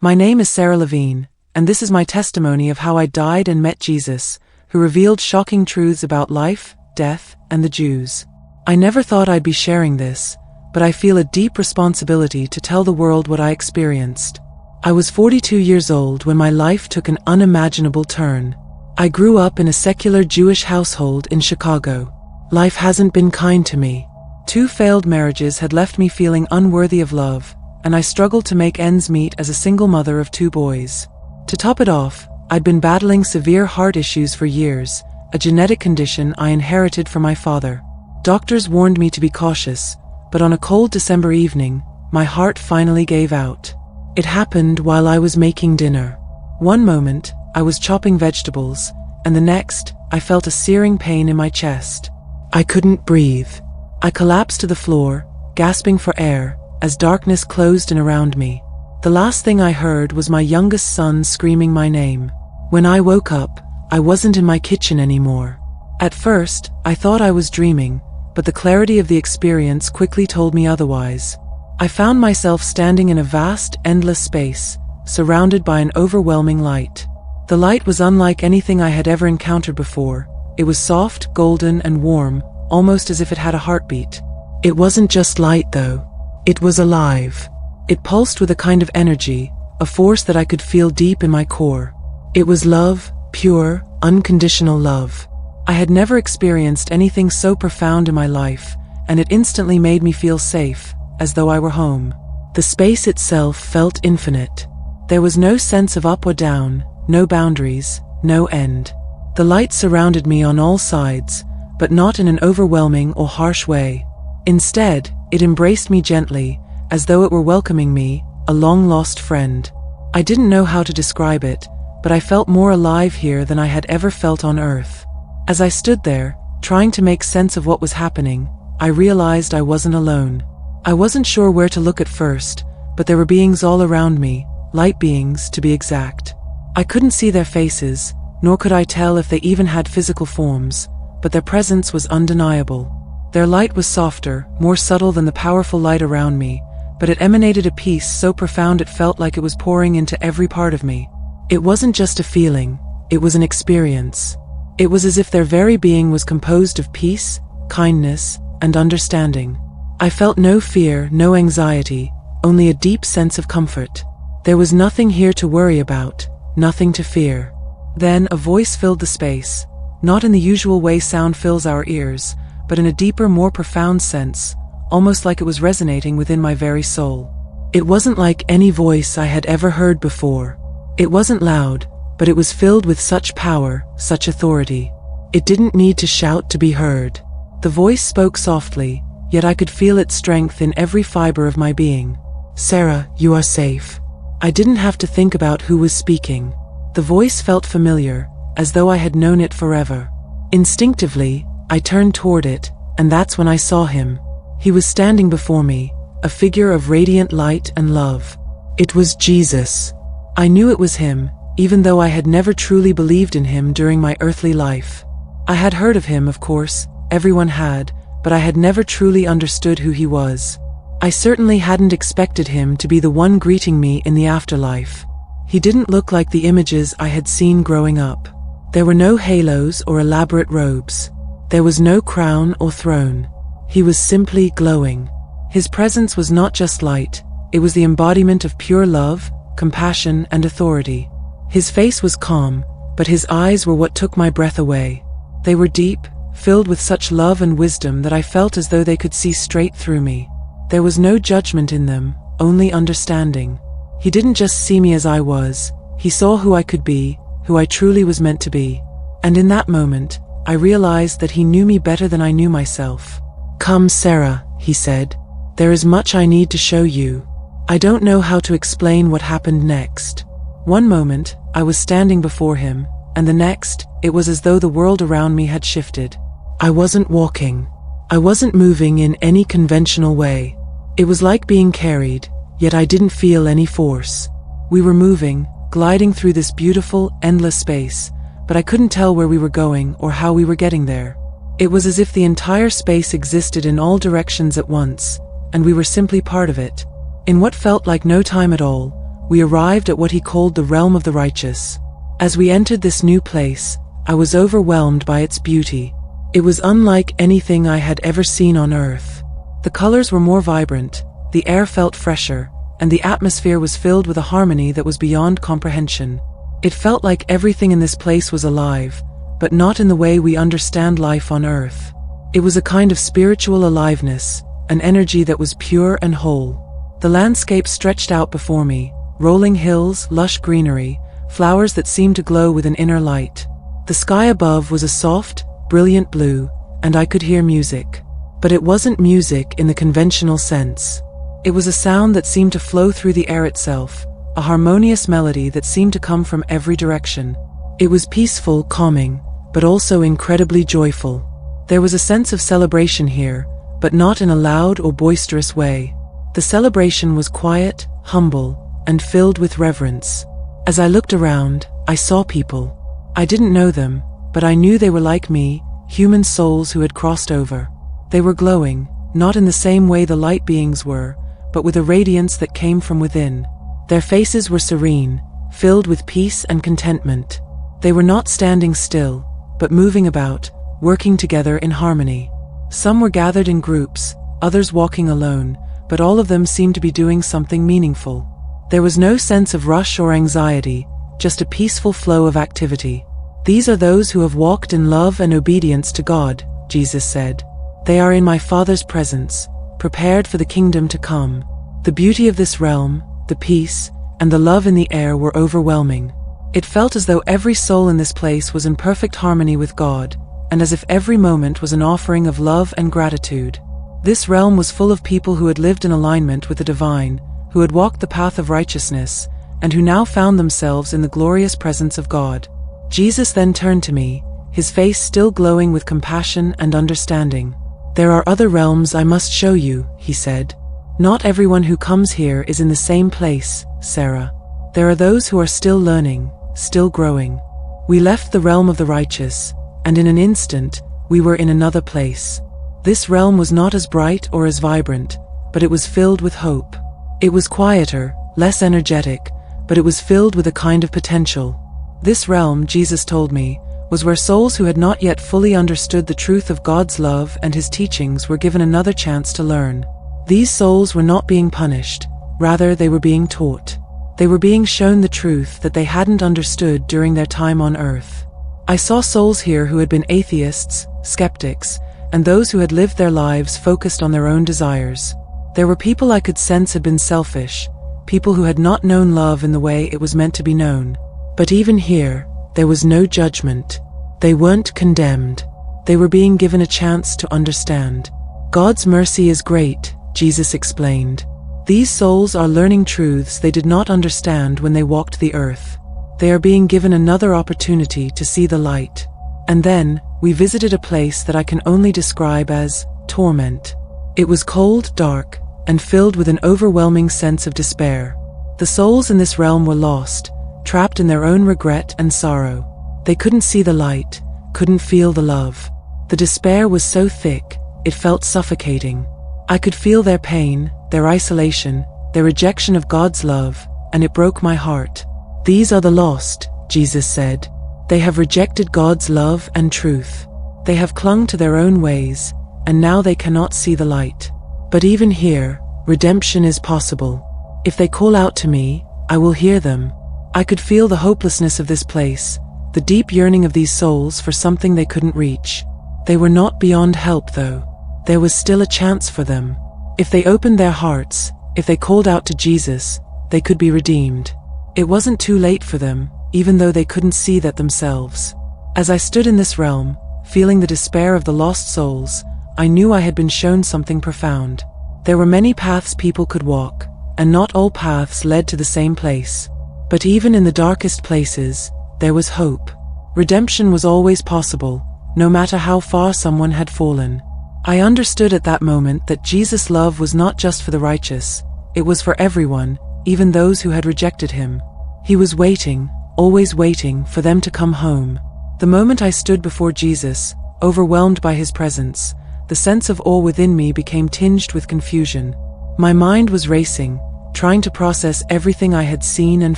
My name is Sarah Levine, and this is my testimony of how I died and met Jesus, who revealed shocking truths about life, death, and the Jews. I never thought I'd be sharing this, but I feel a deep responsibility to tell the world what I experienced. I was 42 years old when my life took an unimaginable turn. I grew up in a secular Jewish household in Chicago. Life hasn't been kind to me. 2 failed marriages had left me feeling unworthy of love, and I struggled to make ends meet as a single mother of 2 boys. To top it off, I'd been battling severe heart issues for years, a genetic condition I inherited from my father. Doctors warned me to be cautious, but on a cold December evening, my heart finally gave out. It happened while I was making dinner. One moment, I was chopping vegetables, and the next, I felt a searing pain in my chest. I couldn't breathe. I collapsed to the floor, gasping for air, as darkness closed in around me. The last thing I heard was my youngest son screaming my name. When I woke up, I wasn't in my kitchen anymore. At first, I thought I was dreaming, but the clarity of the experience quickly told me otherwise. I found myself standing in a vast, endless space, surrounded by an overwhelming light. The light was unlike anything I had ever encountered before. It was soft, golden, and warm, almost as if it had a heartbeat. It wasn't just light, though. It was alive. It pulsed with a kind of energy, a force that I could feel deep in my core. It was love, pure, unconditional love. I had never experienced anything so profound in my life, and it instantly made me feel safe, as though I were home. The space itself felt infinite. There was no sense of up or down, no boundaries, no end. The light surrounded me on all sides, but not in an overwhelming or harsh way. Instead, it embraced me gently, as though it were welcoming me, a long-lost friend. I didn't know how to describe it, but I felt more alive here than I had ever felt on Earth. As I stood there, trying to make sense of what was happening, I realized I wasn't alone. I wasn't sure where to look at first, but there were beings all around me, light beings to be exact. I couldn't see their faces, nor could I tell if they even had physical forms, but their presence was undeniable. Their light was softer, more subtle than the powerful light around me, but it emanated a peace so profound it felt like it was pouring into every part of me. It wasn't just a feeling, it was an experience. It was as if their very being was composed of peace, kindness, and understanding. I felt no fear, no anxiety, only a deep sense of comfort. There was nothing here to worry about, nothing to fear. Then a voice filled the space, not in the usual way sound fills our ears, but in a deeper, more profound sense, almost like it was resonating within my very soul. It wasn't like any voice I had ever heard before. It wasn't loud, but it was filled with such power, such authority. It didn't need to shout to be heard. The voice spoke softly, yet I could feel its strength in every fiber of my being. "Sarah, you are safe." I didn't have to think about who was speaking. The voice felt familiar, as though I had known it forever. Instinctively, I turned toward it, and that's when I saw him. He was standing before me, a figure of radiant light and love. It was Jesus. I knew it was him, even though I had never truly believed in him during my earthly life. I had heard of him, of course, everyone had, but I had never truly understood who he was. I certainly hadn't expected him to be the one greeting me in the afterlife. He didn't look like the images I had seen growing up. There were no halos or elaborate robes. There was no crown or throne. He was simply glowing. His presence was not just light, it was the embodiment of pure love, compassion, and authority. His face was calm, but his eyes were what took my breath away. They were deep, filled with such love and wisdom that I felt as though they could see straight through me. There was no judgment in them, only understanding. He didn't just see me as I was, he saw who I could be, who I truly was meant to be. And in that moment, I realized that he knew me better than I knew myself. "Come, Sarah," he said. "There is much I need to show you." I don't know how to explain what happened next. One moment, I was standing before him, and the next, it was as though the world around me had shifted. I wasn't walking. I wasn't moving in any conventional way. It was like being carried, yet I didn't feel any force. We were moving, gliding through this beautiful, endless space, but I couldn't tell where we were going or how we were getting there. It was as if the entire space existed in all directions at once, and we were simply part of it. In what felt like no time at all, we arrived at what he called the realm of the righteous. As we entered this new place, I was overwhelmed by its beauty. It was unlike anything I had ever seen on earth. The colors were more vibrant, the air felt fresher, and the atmosphere was filled with a harmony that was beyond comprehension. It felt like everything in this place was alive, but not in the way we understand life on earth. It was a kind of spiritual aliveness, an energy that was pure and whole. The landscape stretched out before me, rolling hills, lush greenery, flowers that seemed to glow with an inner light. The sky above was a soft, brilliant blue, and I could hear music. But it wasn't music in the conventional sense. It was a sound that seemed to flow through the air itself, a harmonious melody that seemed to come from every direction. It was peaceful, calming, but also incredibly joyful. There was a sense of celebration here, but not in a loud or boisterous way. The celebration was quiet, humble, and filled with reverence. As I looked around, I saw people. I didn't know them, but I knew they were like me, human souls who had crossed over. They were glowing, not in the same way the light beings were, but with a radiance that came from within. Their faces were serene, filled with peace and contentment. They were not standing still, but moving about, working together in harmony. Some were gathered in groups, others walking alone, but all of them seemed to be doing something meaningful. There was no sense of rush or anxiety, just a peaceful flow of activity. These are those who have walked in love and obedience to God, Jesus said. They are in my Father's presence, prepared for the kingdom to come. The beauty of this realm, the peace, and the love in the air were overwhelming. It felt as though every soul in this place was in perfect harmony with God, and as if every moment was an offering of love and gratitude. This realm was full of people who had lived in alignment with the divine, who had walked the path of righteousness, and who now found themselves in the glorious presence of God. Jesus then turned to me, his face still glowing with compassion and understanding. "There are other realms I must show you," he said. "Not everyone who comes here is in the same place, Sarah. There are those who are still learning, still growing." We left the realm of the righteous, and in an instant, we were in another place. This realm was not as bright or as vibrant, but it was filled with hope. It was quieter, less energetic, but it was filled with a kind of potential. This realm, Jesus told me, was where souls who had not yet fully understood the truth of God's love and his teachings were given another chance to learn. These souls were not being punished, rather they were being taught. They were being shown the truth that they hadn't understood during their time on earth. I saw souls here who had been atheists, skeptics, and those who had lived their lives focused on their own desires. There were people I could sense had been selfish, people who had not known love in the way it was meant to be known. But even here, there was no judgment. They weren't condemned. They were being given a chance to understand. God's mercy is great, Jesus explained. These souls are learning truths they did not understand when they walked the earth. They are being given another opportunity to see the light. And then, we visited a place that I can only describe as torment. It was cold, dark, and filled with an overwhelming sense of despair. The souls in this realm were lost, trapped in their own regret and sorrow. They couldn't see the light, couldn't feel the love. The despair was so thick, it felt suffocating. I could feel their pain, their isolation, their rejection of God's love, and it broke my heart. "These are the lost," Jesus said. "They have rejected God's love and truth. They have clung to their own ways, and now they cannot see the light. But even here, redemption is possible. If they call out to me, I will hear them." I could feel the hopelessness of this place, the deep yearning of these souls for something they couldn't reach. They were not beyond help, though. There was still a chance for them. If they opened their hearts, if they called out to Jesus, they could be redeemed. It wasn't too late for them, even though they couldn't see that themselves. As I stood in this realm, feeling the despair of the lost souls, I knew I had been shown something profound. There were many paths people could walk, and not all paths led to the same place. But even in the darkest places, there was hope. Redemption was always possible, no matter how far someone had fallen. I understood at that moment that Jesus' love was not just for the righteous, it was for everyone, even those who had rejected him. He was waiting, always waiting for them to come home. The moment I stood before Jesus, overwhelmed by his presence, the sense of awe within me became tinged with confusion. My mind was racing, trying to process everything I had seen and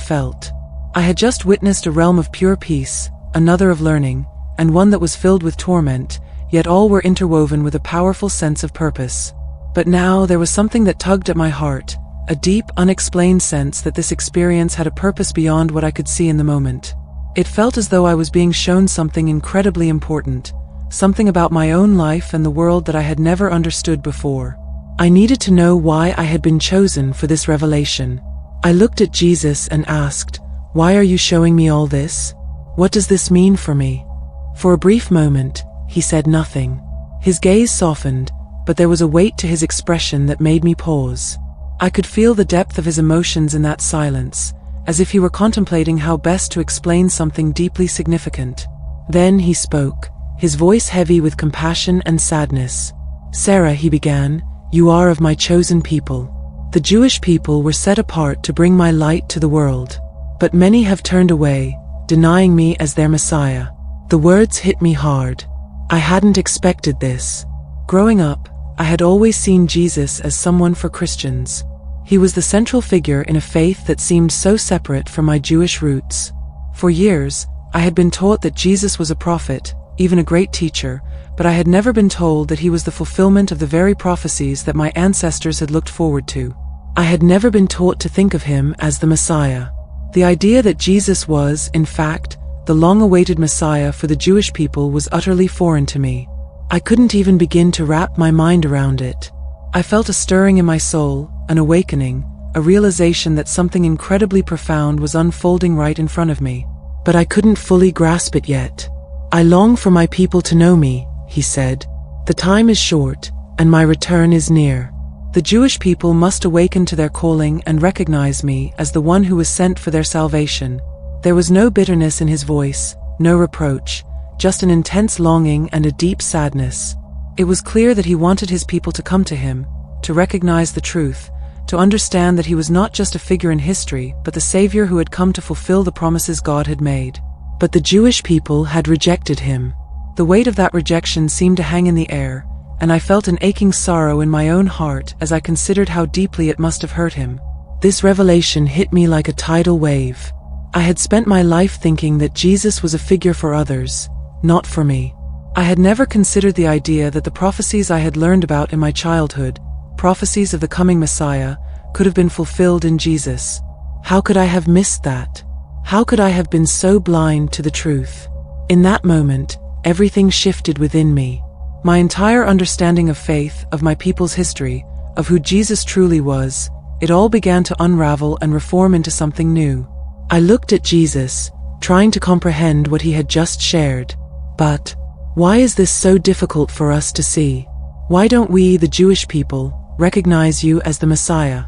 felt. I had just witnessed a realm of pure peace, another of learning, and one that was filled with torment, yet all were interwoven with a powerful sense of purpose. But now there was something that tugged at my heart, a deep, unexplained sense that this experience had a purpose beyond what I could see in the moment. It felt as though I was being shown something incredibly important, something about my own life and the world that I had never understood before. I needed to know why I had been chosen for this revelation. I looked at Jesus and asked, "Why are you showing me all this? What does this mean for me?" For a brief moment, he said nothing. His gaze softened, but there was a weight to his expression that made me pause. I could feel the depth of his emotions in that silence, as if he were contemplating how best to explain something deeply significant. Then he spoke, his voice heavy with compassion and sadness. "Sarah," he began, "you are of my chosen people. The Jewish people were set apart to bring my light to the world. But many have turned away, denying me as their Messiah." The words hit me hard. I hadn't expected this. Growing up, I had always seen Jesus as someone for Christians. He was the central figure in a faith that seemed so separate from my Jewish roots. For years, I had been taught that Jesus was a prophet, even a great teacher, but I had never been told that he was the fulfillment of the very prophecies that my ancestors had looked forward to. I had never been taught to think of him as the Messiah. The idea that Jesus was, in fact, the long-awaited Messiah for the Jewish people was utterly foreign to me. I couldn't even begin to wrap my mind around it. I felt a stirring in my soul, an awakening, a realization that something incredibly profound was unfolding right in front of me. But I couldn't fully grasp it yet. "I long for my people to know me," he said. "The time is short, and my return is near. The Jewish people must awaken to their calling and recognize me as the one who was sent for their salvation." There was no bitterness in his voice, no reproach, just an intense longing and a deep sadness. It was clear that he wanted his people to come to him, to recognize the truth, to understand that he was not just a figure in history, but the Savior who had come to fulfill the promises God had made. But the Jewish people had rejected him. The weight of that rejection seemed to hang in the air, and I felt an aching sorrow in my own heart as I considered how deeply it must have hurt him. This revelation hit me like a tidal wave. I had spent my life thinking that Jesus was a figure for others, not for me. I had never considered the idea that the prophecies I had learned about in my childhood, prophecies of the coming Messiah, could have been fulfilled in Jesus. How could I have missed that? How could I have been so blind to the truth? In that moment, everything shifted within me. My entire understanding of faith, of my people's history, of who Jesus truly was, it all began to unravel and reform into something new. I looked at Jesus, trying to comprehend what he had just shared. But why is this so difficult for us to see? Why don't we, the Jewish people, recognize you as the Messiah?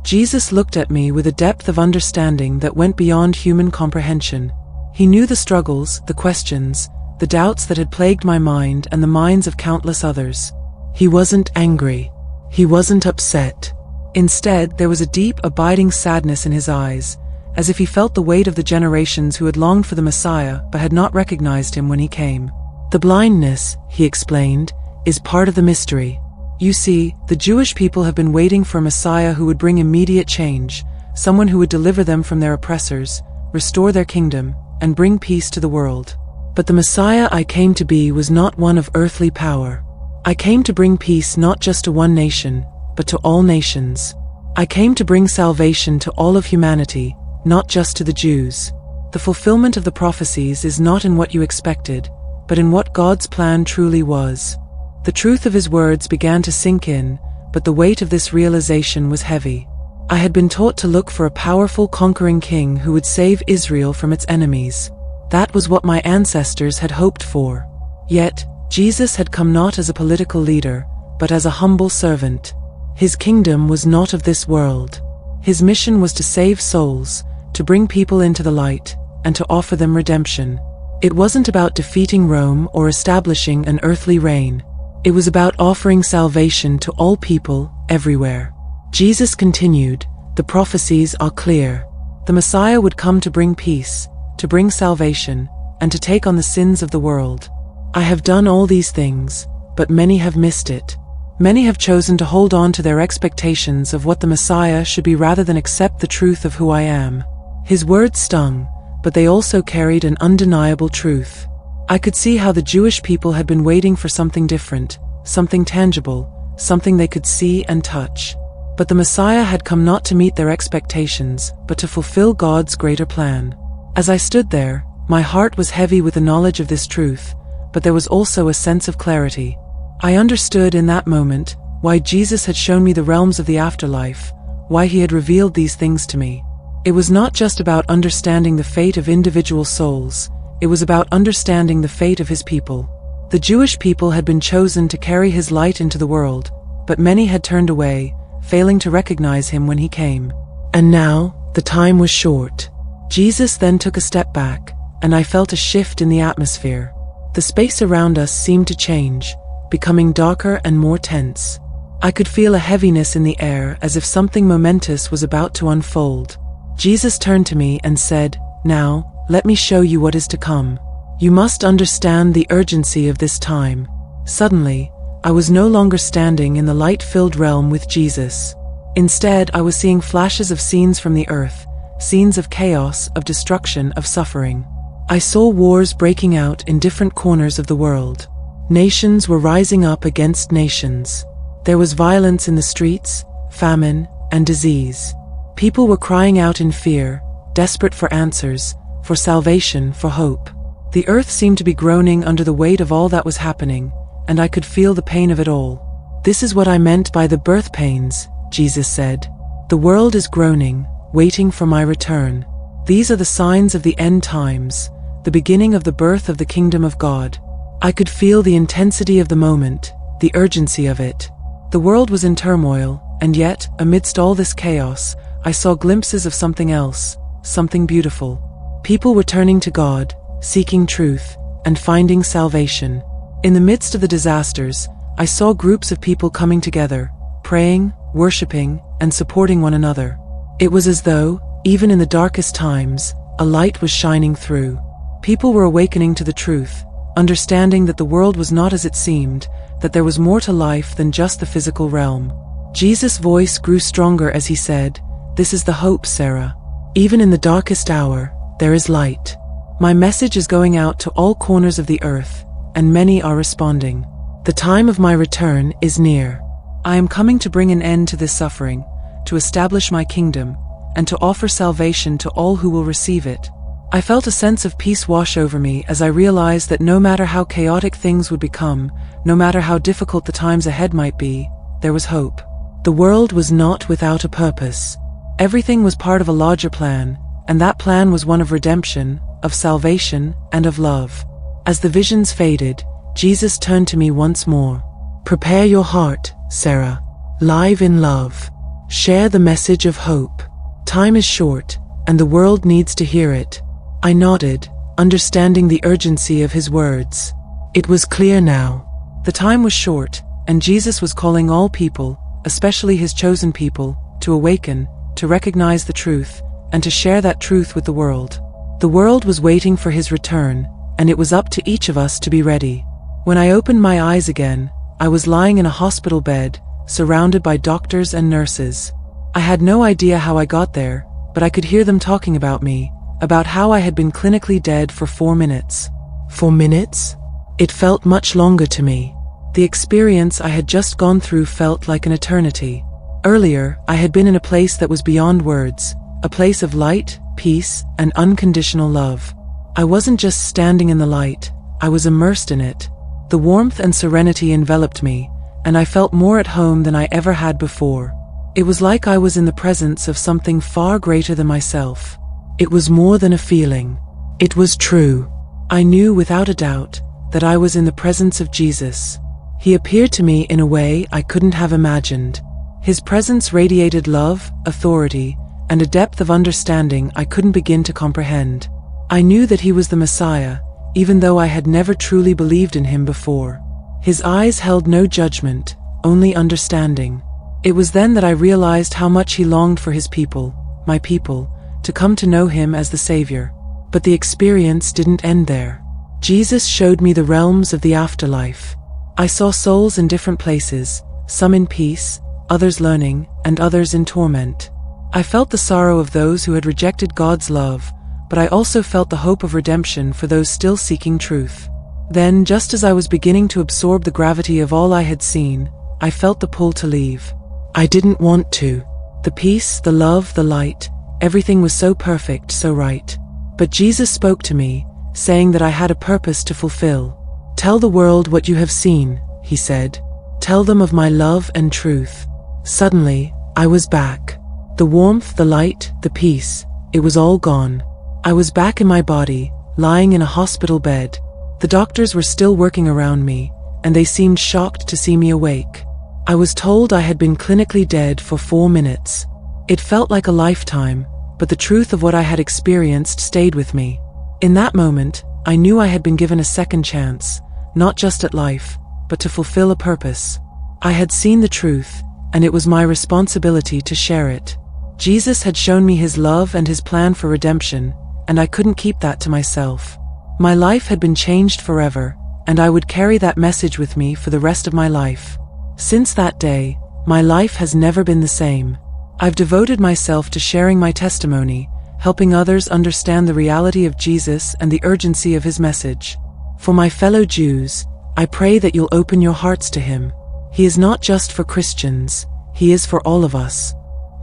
Jesus looked at me with a depth of understanding that went beyond human comprehension. He knew the struggles, the questions, the doubts that had plagued my mind and the minds of countless others. He wasn't angry. He wasn't upset. Instead, there was a deep, abiding sadness in his eyes, as if he felt the weight of the generations who had longed for the Messiah but had not recognized him when he came. "The blindness," he explained, "is part of the mystery. You see, the Jewish people have been waiting for a Messiah who would bring immediate change, someone who would deliver them from their oppressors, restore their kingdom, and bring peace to the world. But the Messiah I came to be was not one of earthly power. I came to bring peace not just to one nation, but to all nations. I came to bring salvation to all of humanity, not just to the Jews. The fulfillment of the prophecies is not in what you expected, but in what God's plan truly was." The truth of his words began to sink in, but the weight of this realization was heavy. I had been taught to look for a powerful, conquering king who would save Israel from its enemies. That was what my ancestors had hoped for. Yet, Jesus had come not as a political leader, but as a humble servant. His kingdom was not of this world. His mission was to save souls, to bring people into the light, and to offer them redemption. It wasn't about defeating Rome or establishing an earthly reign. It was about offering salvation to all people, everywhere. Jesus continued, "The prophecies are clear. The Messiah would come to bring peace, to bring salvation, and to take on the sins of the world. I have done all these things, but many have missed it. Many have chosen to hold on to their expectations of what the Messiah should be rather than accept the truth of who I am. His words stung, but they also carried an undeniable truth. I could see how the Jewish people had been waiting for something different, something tangible, something they could see and touch. But the Messiah had come not to meet their expectations, but to fulfill God's greater plan. As I stood there, my heart was heavy with the knowledge of this truth, but there was also a sense of clarity. I understood in that moment why Jesus had shown me the realms of the afterlife, why he had revealed these things to me. It was not just about understanding the fate of individual souls, it was about understanding the fate of his people. The Jewish people had been chosen to carry his light into the world, but many had turned away, failing to recognize him when he came. And now, the time was short. Jesus then took a step back, and I felt a shift in the atmosphere. The space around us seemed to change, becoming darker and more tense. I could feel a heaviness in the air as if something momentous was about to unfold. Jesus turned to me and said, "Now, let me show you what is to come. You must understand the urgency of this time." Suddenly, I was no longer standing in the light-filled realm with Jesus. Instead, I was seeing flashes of scenes from the earth, scenes of chaos, of destruction, of suffering. I saw wars breaking out in different corners of the world. Nations were rising up against nations. There was violence in the streets, famine, and disease. People were crying out in fear, desperate for answers, for salvation, for hope. The earth seemed to be groaning under the weight of all that was happening, and I could feel the pain of it all. "This is what I meant by the birth pains," Jesus said. "The world is groaning, waiting for my return. These are the signs of the end times, the beginning of the birth of the kingdom of God." I could feel the intensity of the moment, the urgency of it. The world was in turmoil, and yet, amidst all this chaos, I saw glimpses of something else, something beautiful. People were turning to God, seeking truth, and finding salvation. In the midst of the disasters, I saw groups of people coming together, praying, worshiping, and supporting one another. It was as though, even in the darkest times, a light was shining through. People were awakening to the truth, understanding that the world was not as it seemed, that there was more to life than just the physical realm. Jesus' voice grew stronger as he said, "This is the hope, Sarah. Even in the darkest hour, there is light. My message is going out to all corners of the earth, and many are responding. The time of my return is near. I am coming to bring an end to this suffering, to establish my kingdom, and to offer salvation to all who will receive it." I felt a sense of peace wash over me as I realized that no matter how chaotic things would become, no matter how difficult the times ahead might be, there was hope. The world was not without a purpose. Everything was part of a larger plan, and that plan was one of redemption, of salvation, and of love. As the visions faded, Jesus turned to me once more. "Prepare your heart, Sarah. Live in love. Share the message of hope. Time is short, and the world needs to hear it." I nodded, understanding the urgency of his words. It was clear now. The time was short, and Jesus was calling all people, especially his chosen people, to awaken, to recognize the truth, and to share that truth with the world. The world was waiting for his return, and it was up to each of us to be ready. When I opened my eyes again, I was lying in a hospital bed, surrounded by doctors and nurses. I had no idea how I got there, but I could hear them talking about me, about how I had been clinically dead for 4 minutes. 4 minutes? It felt much longer to me. The experience I had just gone through felt like an eternity. Earlier, I had been in a place that was beyond words, a place of light, peace, and unconditional love. I wasn't just standing in the light, I was immersed in it. The warmth and serenity enveloped me, and I felt more at home than I ever had before. It was like I was in the presence of something far greater than myself. It was more than a feeling. It was true. I knew without a doubt that I was in the presence of Jesus. He appeared to me in a way I couldn't have imagined. His presence radiated love, authority, and a depth of understanding I couldn't begin to comprehend. I knew that he was the Messiah, even though I had never truly believed in him before. His eyes held no judgment, only understanding. It was then that I realized how much he longed for his people, my people, to come to know him as the Savior. But the experience didn't end there. Jesus showed me the realms of the afterlife. I saw souls in different places, some in peace, others learning, and others in torment. I felt the sorrow of those who had rejected God's love, but I also felt the hope of redemption for those still seeking truth. Then, just as I was beginning to absorb the gravity of all I had seen, I felt the pull to leave. I didn't want to. The peace, the love, the light, everything was so perfect, so right. But Jesus spoke to me, saying that I had a purpose to fulfill. "Tell the world what you have seen," he said. "Tell them of my love and truth." Suddenly, I was back. The warmth, the light, the peace, it was all gone. I was back in my body, lying in a hospital bed. The doctors were still working around me, and they seemed shocked to see me awake. I was told I had been clinically dead for 4 minutes. It felt like a lifetime, but the truth of what I had experienced stayed with me. In that moment, I knew I had been given a second chance, not just at life, but to fulfill a purpose. I had seen the truth, and it was my responsibility to share it. Jesus had shown me his love and his plan for redemption, and I couldn't keep that to myself. My life had been changed forever, and I would carry that message with me for the rest of my life. Since that day, my life has never been the same. I've devoted myself to sharing my testimony, helping others understand the reality of Jesus and the urgency of his message. For my fellow Jews, I pray that you'll open your hearts to him. He is not just for Christians, he is for all of us.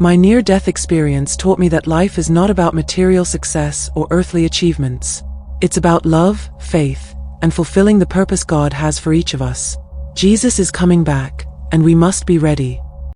My near-death experience taught me that life is not about material success or earthly achievements. It's about love, faith, and fulfilling the purpose God has for each of us. Jesus is coming back, and we must be ready.